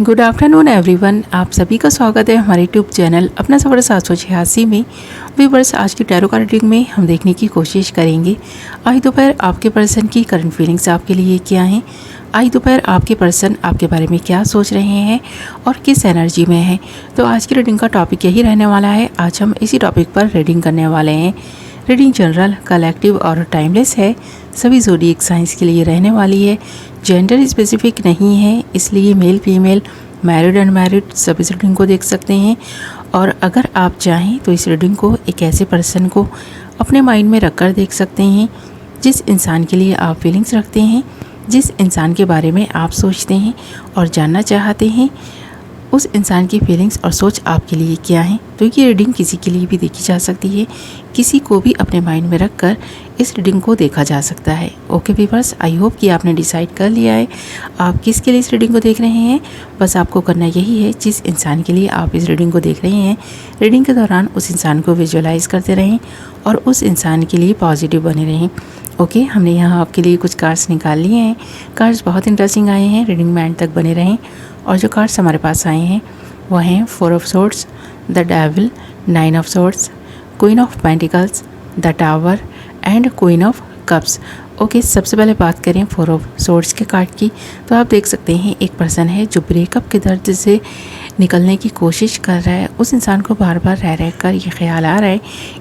Good afternoon everyone, आप सभी का स्वागत है हमारे यूट्यूब चैनल अपना सफ़र 786 में। व्यूअर्स, आज की टैरो कार्ड रीडिंग में हम देखने की कोशिश करेंगे आज दोपहर आपके पर्सन की करंट फीलिंग्स आपके लिए क्या हैं। आज दोपहर आपके पर्सन आपके बारे में क्या सोच रहे हैं और किस एनर्जी में हैं। तो आज की रीडिंग का टॉपिक यही रहने वाला है। आज हम इसी टॉपिक पर रीडिंग करने वाले हैं। रीडिंग जनरल, कलेक्टिव और टाइमलेस है। सभी ज़ोडिएक साइंस के लिए रहने वाली है। जेंडर स्पेसिफिक नहीं है, इसलिए मेल फीमेल, मैरिड अनमैरिड सभी इस रीडिंग को देख सकते हैं। और अगर आप चाहें तो इस रीडिंग को एक ऐसे पर्सन को अपने माइंड में रखकर देख सकते हैं जिस इंसान के लिए आप फीलिंग्स रखते हैं, जिस इंसान के बारे में आप सोचते हैं और जानना चाहते हैं उस इंसान की फीलिंग्स और सोच आपके लिए क्या है। तो ये रीडिंग किसी के लिए भी देखी जा सकती है, किसी को भी अपने माइंड में रखकर इस रीडिंग को देखा जा सकता है। ओके व्यूअर्स, आई होप कि आपने डिसाइड कर लिया है आप किसके लिए इस रीडिंग को देख रहे हैं। बस आपको करना यही है, जिस इंसान के लिए आप इस रीडिंग को देख रहे हैं, रीडिंग के दौरान उस इंसान को विजुअलाइज करते रहें और उस इंसान के लिए पॉजिटिव बने रहें। ओके, हमने यहाँ आपके लिए कुछ कार्ड्स निकाल लिए हैं। कार्ड्स बहुत इंटरेस्टिंग आए हैं, रीडिंग में एंड तक बने रहें। और जो कार्ड्स हमारे पास आए हैं वो हैं 4 of swords, the devil, 9 of swords, queen of pentacles, the tower and queen of cups. Okay, सबसे पहले बात करें 4 ऑफ सोर्ड्स के कार्ड की, तो आप देख सकते हैं एक पर्सन है जो ब्रेकअप के दर्द से निकलने की कोशिश कर रहा है। उस इंसान को बार बार रह कर ये ख्याल आ रहा है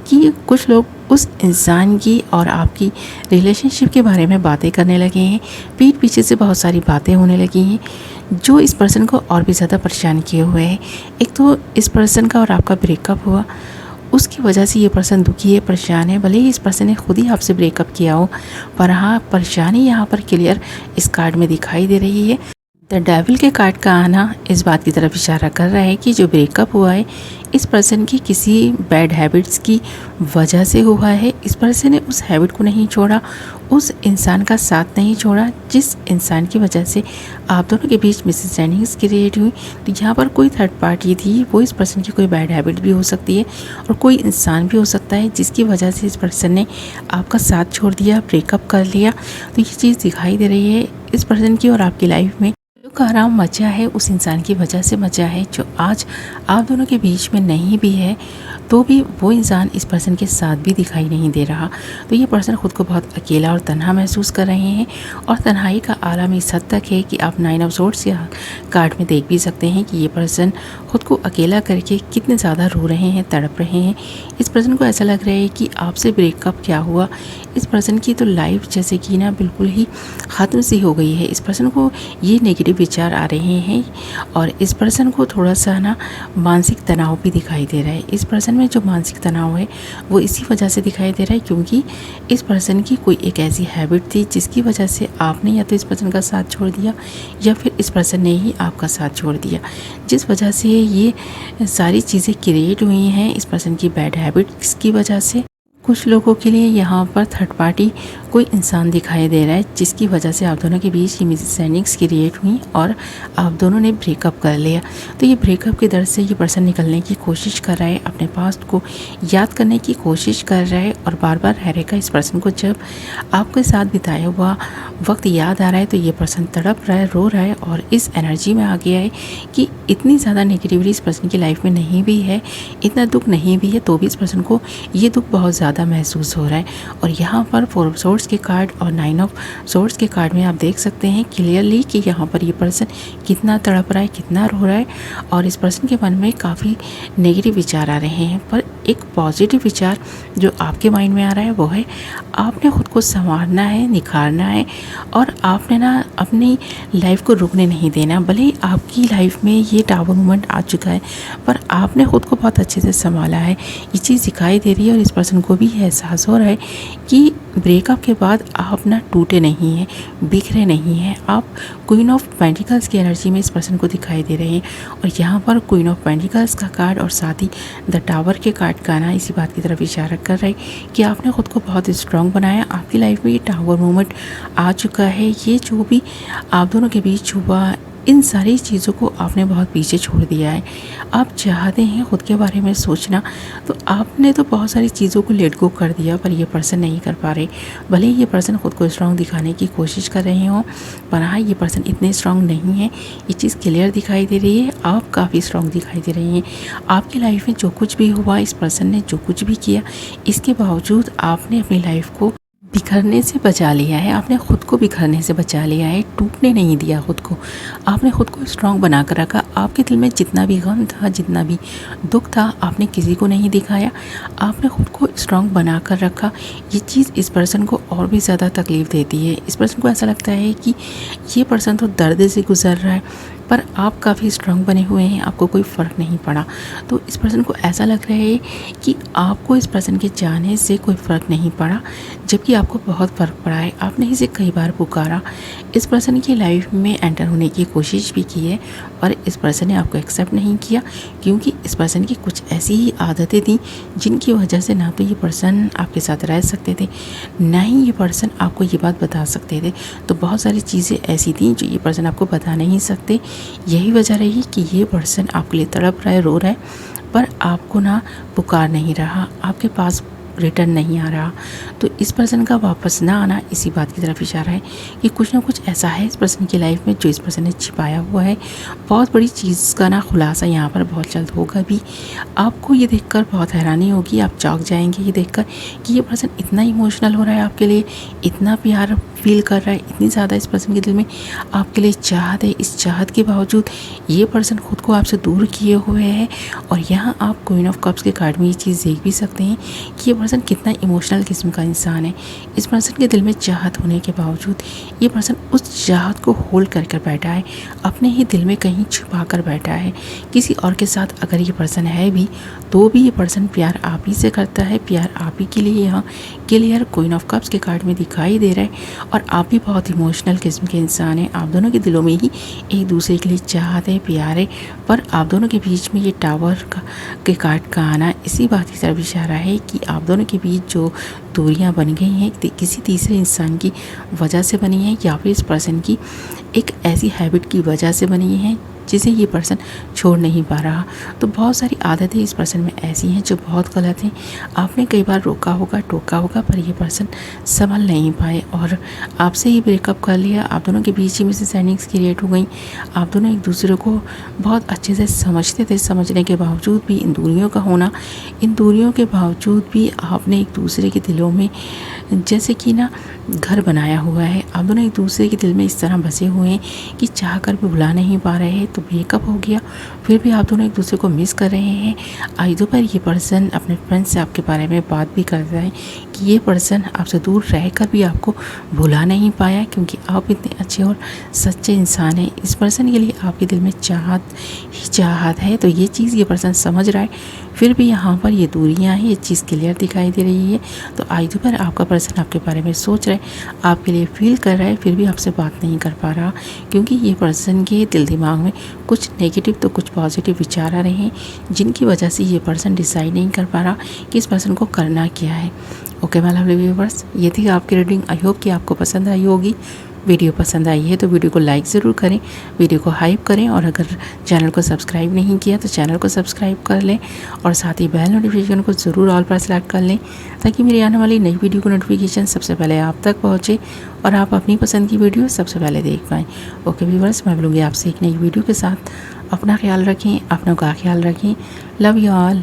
कि कुछ लोग उस इंसान की और आपकी रिलेशनशिप के बारे में बातें करने लगे हैं। पीठ पीछे से बहुत सारी बातें होने लगी हैं जो इस पर्सन को और भी ज़्यादा परेशान किए हुए हैं। एक तो इस पर्सन का और आपका ब्रेकअप हुआ, उसकी वजह से ये पर्सन दुखी है, परेशान है। भले ही इस पर्सन ने खुद ही आपसे ब्रेकअप किया हो, पर हाँ, परेशानी यहाँ पर क्लियर इस कार्ड में दिखाई दे रही है। द डेविल के कार्ड का आना इस बात की तरफ इशारा कर रहा है कि जो ब्रेकअप हुआ है इस पर्सन की किसी बैड हैबिट्स की वजह से हुआ है। इस पर्सन ने उस हैबिट को नहीं छोड़ा, उस इंसान का साथ नहीं छोड़ा जिस इंसान की वजह से आप दोनों के बीच मिसअंडरस्टैंडिंग्स क्रिएट हुई। तो यहाँ पर कोई थर्ड पार्टी थी, वो इस पर्सन की कोई बैड हैबिट भी हो सकती है और कोई इंसान भी हो सकता है जिसकी वजह से इस पर्सन ने आपका साथ छोड़ दिया, ब्रेकअप कर लिया। तो ये चीज़ दिखाई दे रही है इस पर्सन की और आपकी लाइफ में जो आराम मचा है उस इंसान की वजह से मचा है, जो आज आप दोनों के बीच में नहीं भी है तो भी वो इंसान इस पर्सन के साथ भी दिखाई नहीं दे रहा। तो ये पर्सन ख़ुद को बहुत अकेला और तन्हा महसूस कर रहे हैं और तन्हाई का आलम इस हद तक है कि आप 9 ऑफ सोर्ड्स या कार्ड में देख भी सकते हैं कि ये पर्सन ख़ुद को अकेला करके कितने ज़्यादा रो रहे हैं, तड़प रहे हैं। इस पर्सन को ऐसा लग रहा है कि आपसे ब्रेकअप क्या हुआ। इस पर्सन की तो लाइफ जैसे कि ना बिल्कुल ही ख़त्म सी हो गई है। इस पर्सन को ये नेगेटिव विचार आ रहे हैं और इस पर्सन को थोड़ा सा ना मानसिक तनाव भी दिखाई दे रहा है। इस पर्सन में जो मानसिक तनाव है वो इसी वजह से दिखाई दे रहा है क्योंकि इस पर्सन की कोई एक ऐसी हैबिट थी जिसकी वजह से आपने या तो इस पर्सन का साथ छोड़ दिया या फिर इस पर्सन ने ही आपका साथ छोड़ दिया, जिस वजह से ये सारी चीज़ें क्रिएट हुई हैं इस पर्सन की बैड हैबिट्स की वजह से। कुछ लोगों के लिए यहाँ पर थर्ड पार्टी कोई इंसान दिखाई दे रहा है जिसकी वजह से आप दोनों के बीच ये मिसअंडरस्टैंडिंग्स क्रिएट हुई और आप दोनों ने ब्रेकअप कर लिया। तो ये ब्रेकअप के दर्द से ये पर्सन निकलने की कोशिश कर रहा है, अपने पास्ट को याद करने की कोशिश कर रहा है और बार बार रह रहेगा इस पर्सन को जब आपके साथ बिताया हुआ वक्त याद आ रहा है तो ये पर्सन तड़प रहा है, रो रहा है और इस एनर्जी में आ गया है कि इतनी ज़्यादा नेगेटिविटी इस पर्सन की लाइफ में नहीं भी है, इतना दुख नहीं भी है, तो भी इस पर्सन को ये दुख बहुत ज़्यादा महसूस हो रहा है। और यहाँ पर 4 ऑफ सोर्ड्स के कार्ड और 9 ऑफ सोर्ड्स के कार्ड में आप देख सकते हैं क्लियरली कि यहाँ पर ये पर्सन कितना तड़प रहा है, कितना रो रहा है और इस पर्सन के मन में काफ़ी नेगेटिव विचार आ रहे हैं। पर एक पॉजिटिव विचार जो आपके माइंड में आ रहा है वो है आपने ख़ुद को संवारना है, निखारना है और आपने ना अपनी लाइफ को रुकने नहीं देना। भले ही आपकी लाइफ में ये टावर मोमेंट आ चुका है पर आपने ख़ुद को बहुत अच्छे से संभाला है, ये चीज़ दिखाई दे रही है और इस पर्सन को भी एहसास हो रहा है कि ब्रेकअप के बाद आप ना टूटे नहीं हैं, बिखरे नहीं हैं। आप क्वीन ऑफ पेंटिकल्स की एनर्जी में इस पर्सन को दिखाई दे रहे हैं और यहाँ पर क्वीन ऑफ पेंटिकल्स का कार्ड और साथ ही द टावर के कार्ड का आना इसी बात की तरफ इशारा कर रहा है कि आपने ख़ुद को बहुत स्ट्रॉन्ग बनाया। आपकी लाइफ में ये टावर मोमेंट आ चुका है। ये जो भी आप दोनों के बीच हुआ इन सारी चीज़ों को आपने बहुत पीछे छोड़ दिया है। आप चाहते हैं खुद के बारे में सोचना, तो आपने तो बहुत सारी चीज़ों को लेट गो कर दिया, पर ये पर्सन नहीं कर पा रहे। भले ही ये पर्सन खुद को स्ट्रांग दिखाने की कोशिश कर रहे हों, पर हाँ, ये पर्सन इतने स्ट्रांग नहीं है। ये चीज़ क्लियर दिखाई दे रही है, आप काफ़ी स्ट्रांग दिखाई दे रही हैं। आपकी लाइफ में जो कुछ भी हुआ, इस पर्सन ने जो कुछ भी किया, इसके बावजूद आपने अपनी लाइफ को बिखरने से बचा लिया है। आपने ख़ुद को बिखरने से बचा लिया है, टूटने नहीं दिया ख़ुद को। आपने ख़ुद को स्ट्रांग बना कर रखा। आपके दिल में जितना भी गम था, जितना भी दुख था, आपने किसी को नहीं दिखाया। आपने ख़ुद को स्ट्रांग बना कर रखा। ये चीज़ इस पर्सन को और भी ज़्यादा तकलीफ़ देती है। इस पर्सन को ऐसा लगता है कि ये पर्सन तो दर्द से गुज़र रहा है, पर आप काफ़ी स्ट्रांग बने हुए हैं, आपको कोई फ़र्क नहीं पड़ा। तो इस पर्सन को ऐसा लग रहा है कि आपको इस पर्सन के जाने से कोई फ़र्क नहीं पड़ा, जबकि आपको बहुत फ़र्क पड़ा है। आपने इसे कई बार पुकारा, इस पर्सन की लाइफ में एंटर होने की कोशिश भी की है, पर इस पर्सन ने आपको एक्सेप्ट नहीं किया, क्योंकि इस पर्सन की कुछ ऐसी ही आदतें थीं जिनकी वजह से ना तो ये पर्सन आपके साथ रह सकते थे, ना ही ये पर्सन आपको ये बात बता सकते थे। तो बहुत सारी चीज़ें ऐसी थीं जो ये पर्सन आपको बता नहीं सकते। यही वजह रही कि ये पर्सन आपके लिए तड़प रहा है, रो रहा है, पर आपको ना पुकार नहीं रहा, आपके पास रिटर्न नहीं आ रहा। तो इस पर्सन का वापस ना आना इसी बात की तरफ इशारा है कि कुछ ना कुछ ऐसा है इस पर्सन की लाइफ में जो इस पर्सन ने छिपाया हुआ है। बहुत बड़ी चीज़ का ना खुलासा यहाँ पर बहुत जल्द होगा भी। आपको ये देखकर बहुत हैरानी होगी, आप चौंक जाएंगे ये देखकर कि ये पर्सन इतना इमोशनल हो रहा है आपके लिए, इतना प्यार फील कर रहा है, इतनी ज़्यादा इस पर्सन के दिल में आपके लिए चाहत है। इस चाहत के बावजूद ये पर्सन खुद को आपसे दूर किए हुए है। और यहाँ आप क्वीन ऑफ कप्स के कार्ड में ये चीज़ देख भी सकते हैं कि ये पर्सन कितना इमोशनल किस्म का इंसान है। इस पर्सन के दिल में चाहत होने के बावजूद ये पर्सन उस चाहत को होल्ड कर कर बैठा है, अपने ही दिल में कहीं छुपा कर बैठा है। किसी और के साथ अगर ये पर्सन है भी, तो भी ये पर्सन प्यार आप ही से करता है, प्यार आप ही के लिए यहाँ क्लियर क्वीन ऑफ कप्स के कार्ड में दिखाई दे रहा है। और आप भी बहुत इमोशनल किस्म के इंसान हैं। आप दोनों के दिलों में ही एक दूसरे के लिए चाहत है, प्यार है, पर आप दोनों के बीच में ये टावर के कार्ड का आना इसी बात की तरफ इशारा है कि आप दोनों के बीच जो दूरियां बन गई हैं किसी तीसरे इंसान की वजह से बनी है, या फिर इस पर्सन की एक ऐसी हैबिट की वजह से बनी है जिसे ये पर्सन छोड़ नहीं पा रहा। तो बहुत सारी आदतें इस पर्सन में ऐसी हैं जो बहुत गलत हैं। आपने कई बार रोका होगा, टोका होगा, पर ये पर्सन संभल नहीं पाए और आपसे ही ब्रेकअप कर लिया। आप दोनों के बीच ही मिसअंडरस्टैंडिंग्स क्रिएट हो गई। आप दोनों एक दूसरे को बहुत अच्छे से समझते थे, समझने के बावजूद भी इन दूरियों का होना, इन दूरियों के बावजूद भी आपने एक दूसरे के दिलों में जैसे कि ना घर बनाया हुआ है। आप दोनों एक दूसरे के दिल में इस तरह बसे हुए हैं कि चाह कर भी भुला नहीं पा रहे हैं। तो ब्रेकअप हो गया, फिर भी आप दोनों एक दूसरे को मिस कर रहे हैं। आज दोपहर ये पर्सन अपने फ्रेंड से आपके बारे में बात भी करता है कि ये पर्सन आपसे दूर रहकर भी आपको भुला नहीं पाया, क्योंकि आप इतने अच्छे और सच्चे इंसान हैं। इस पर्सन के लिए आपके दिल में चाहत ही चाहत है। तो ये चीज़ ये पर्सन समझ रहा है, फिर भी यहाँ पर ये दूरियाँ हैं, ये चीज़ क्लियर दिखाई दे रही है। तो आज दोपहर आपका पर्सन आपके बारे में सोच रहा है, आपके लिए फील कर रहा है, फिर भी आपसे बात नहीं कर पा रहा, क्योंकि ये पर्सन के दिल दिमाग में कुछ नेगेटिव तो कुछ पॉजिटिव विचार आ रहे हैं, जिनकी वजह से ये पर्सन डिसाइड नहीं कर पा रहा कि इस पर्सन को करना क्या है। ओके माय लवली व्यूअर्स, ये थी आपकी रीडिंग। आई होप कि आपको पसंद आई होगी। वीडियो पसंद आई है तो वीडियो को लाइक ज़रूर करें, वीडियो को हाइप करें, और अगर चैनल को सब्सक्राइब नहीं किया तो चैनल को सब्सक्राइब कर लें, और साथ ही बेल नोटिफिकेशन को ज़रूर ऑल पर सेलेक्ट कर लें, ताकि मेरी आने वाली नई वीडियो को नोटिफिकेशन सबसे पहले आप तक पहुँचे और आप अपनी पसंद की वीडियो सबसे पहले देख पाएँ। ओके व्यूअर्स, मैं मिलूँगी आपसे एक नई वीडियो के साथ। अपना ख्याल रखें, अपनों का ख्याल रखें। Love you all.